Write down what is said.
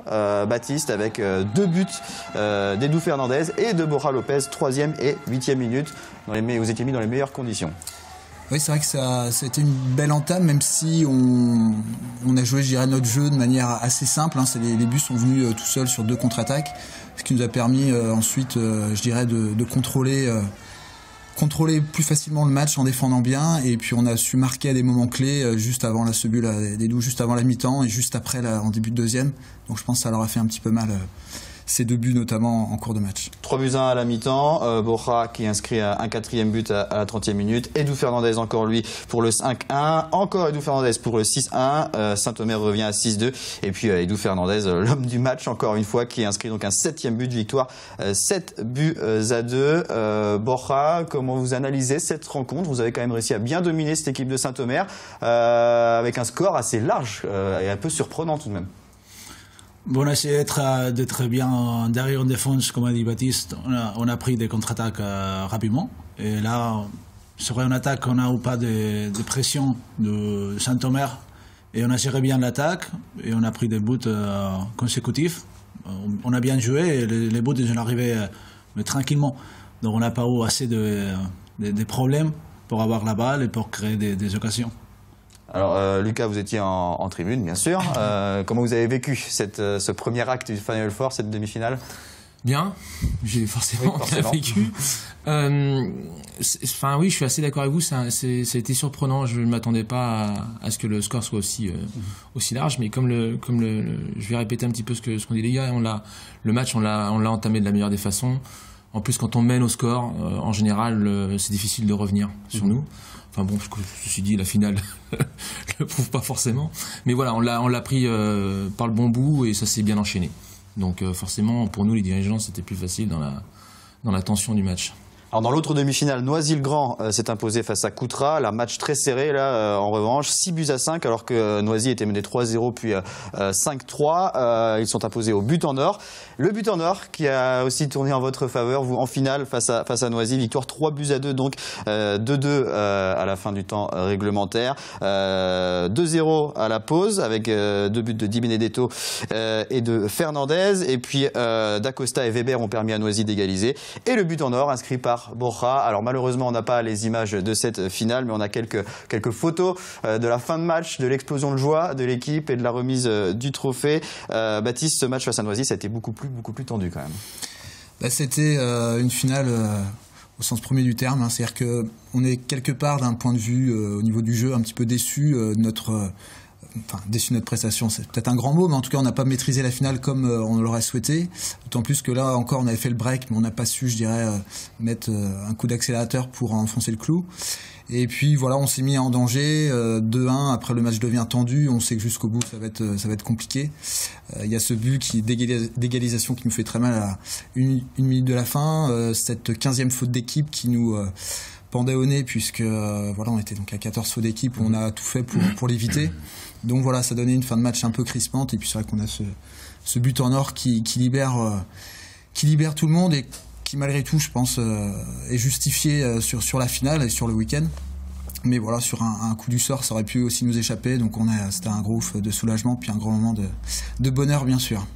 Baptiste, avec 2 buts d'Edu Fernandez et de Borja Lopez, 3e et 8e minute. Vous étiez mis dans les meilleures conditions. Oui, c'est vrai que ça a été une belle entame, même si on a joué, je dirais, notre jeu de manière assez simple. Les buts sont venus tout seuls sur 2 contre-attaques, ce qui nous a permis ensuite, je dirais, de contrôler plus facilement le match en défendant bien. Et puis on a su marquer à des moments clés, juste avant ce but d'Edu, juste avant la mi-temps et juste après, en début de deuxième. Donc je pense que ça leur a fait un petit peu mal. Ces 2 buts notamment en cours de match. 3-1 à la mi-temps, Borja qui inscrit un 4e but à la 30e minute, Edu Fernandez encore lui pour le 5-1, encore Edu Fernandez pour le 6-1, Saint-Omer revient à 6-2 et puis Edu Fernandez, l'homme du match encore une fois, qui inscrit donc un 7e but de victoire, 7 buts à 2. Borja, comment vous analysez cette rencontre? Vous avez quand même réussi à bien dominer cette équipe de Saint-Omer avec un score assez large et un peu surprenant tout de même. Bon, on a essayé d'être bien derrière en défense, comme a dit Baptiste. On a pris des contre-attaques rapidement. Et là, sur une attaque, on n'a eu pas de pression de Saint-Omer. Et on a géré bien l'attaque. Et on a pris des buts consécutifs. On a bien joué et les buts sont arrivés tranquillement. Donc on n'a pas eu assez de problèmes pour avoir la balle et pour créer des occasions. Alors Lucas, vous étiez en tribune bien sûr. Comment vous avez vécu ce premier acte du Final Four, cette demi-finale? Bien, j'ai forcément bien vécu. Enfin oui, je suis assez d'accord avec vous, ça a été surprenant, je ne m'attendais pas à ce que le score soit aussi large, mais comme je vais répéter un petit peu ce qu'ont dit les gars, le match on l'a entamé de la meilleure des façons. En plus, quand on mène au score, en général, c'est difficile de revenir sur nous. Enfin bon, je me suis dit, la finale le prouve pas forcément. Mais voilà, on l'a pris par le bon bout et ça s'est bien enchaîné. Donc forcément, pour nous, les dirigeants, c'était plus facile dans la tension du match. Alors dans l'autre demi-finale, Noisy-le-Grand s'est imposé face à Coutras. La match très serré là, en revanche, 6 buts à 5 alors que Noisy était mené 3-0 puis 5-3. Ils sont imposés au but en or. Le but en or qui a aussi tourné en votre faveur, vous en finale face à Noisy, victoire 3 buts à 2, donc 2-2 à la fin du temps réglementaire. 2-0 à la pause avec 2 buts de Di Benedetto et de Fernandez. Et puis D'Acosta et Weber ont permis à Noisy d'égaliser. Et le but en or inscrit par Borja. Alors malheureusement on n'a pas les images de cette finale, mais on a quelques photos de la fin de match, de l'explosion de joie de l'équipe et de la remise du trophée. Baptiste, ce match face à Noisy, ça a été beaucoup plus tendu quand même. C'était une finale au sens premier du terme, c'est-à-dire qu'on est quelque part d'un point de vue au niveau du jeu un petit peu déçu déçu de notre prestation, c'est peut-être un grand mot, mais en tout cas on n'a pas maîtrisé la finale comme on l'aurait souhaité, d'autant plus que là encore on avait fait le break, mais on n'a pas su, je dirais, mettre un coup d'accélérateur pour enfoncer le clou. Et puis voilà, on s'est mis en danger, 2-1, après le match devient tendu, on sait que jusqu'au bout ça va être compliqué. Il y a ce but d'égalisation qui nous fait très mal à une minute de la fin, cette 15e faute d'équipe qui nous pendait au nez, puisque voilà, on était donc à 14 fautes d'équipe, on a tout fait pour l'éviter. Donc voilà, ça donnait une fin de match un peu crispante, et puis c'est vrai qu'on a ce but en or qui libère tout le monde et qui malgré tout, je pense, est justifié sur la finale et sur le week-end. Mais voilà, sur un coup du sort, ça aurait pu aussi nous échapper. Donc c'était un gros ouf de soulagement, puis un grand moment de bonheur, bien sûr.